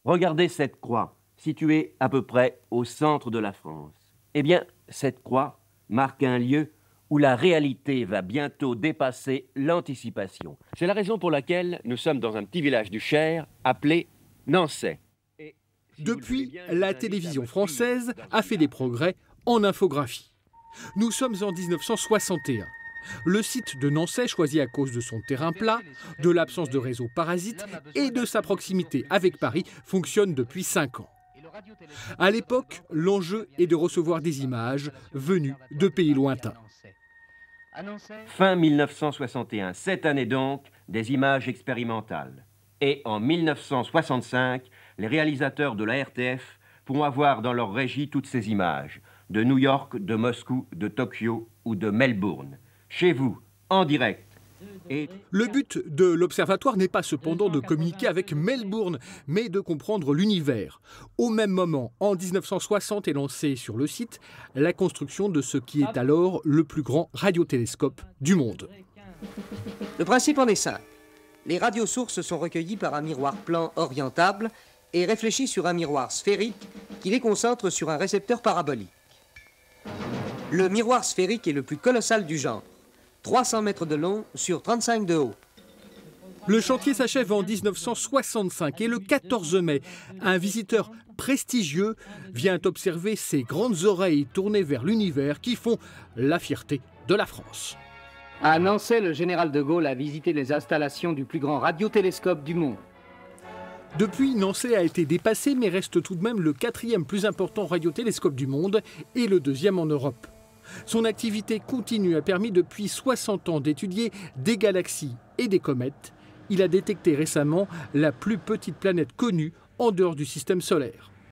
Regardez cette croix, située à peu près au centre de la France. Eh bien, cette croix marque un lieu où la réalité va bientôt dépasser l'anticipation. C'est la raison pour laquelle nous sommes dans un petit village du Cher appelé Nançay. Depuis, la télévision française a fait des progrès en infographie. Nous sommes en 1961. Le site de Nançay, choisi à cause de son terrain plat, de l'absence de réseau parasite et de sa proximité avec Paris, fonctionne depuis 5 ans. À l'époque, l'enjeu est de recevoir des images venues de pays lointains. Fin 1961, cette année donc, des images expérimentales. Et en 1965, les réalisateurs de la RTF pourront avoir dans leur régie toutes ces images, de New York, de Moscou, de Tokyo ou de Melbourne. Chez vous, en direct. Le but de l'Observatoire n'est pas cependant de communiquer avec Melbourne, mais de comprendre l'univers. Au même moment, en 1960 est lancée sur le site la construction de ce qui est alors le plus grand radiotélescope du monde. Le principe en est simple. Les radiosources sont recueillies par un miroir plan orientable et réfléchies sur un miroir sphérique qui les concentre sur un récepteur parabolique. Le miroir sphérique est le plus colossal du genre. 300 mètres de long sur 35 de haut. Le chantier s'achève en 1965 et le 14 mai, un visiteur prestigieux vient observer ces grandes oreilles tournées vers l'univers qui font la fierté de la France. À Nançay, le général de Gaulle a visité les installations du plus grand radiotélescope du monde. Depuis, Nançay a été dépassé mais reste tout de même le 4e plus important radiotélescope du monde et le 2e en Europe. Son activité continue a permis depuis 60 ans d'étudier des galaxies et des comètes. Il a détecté récemment la plus petite planète connue en dehors du système solaire.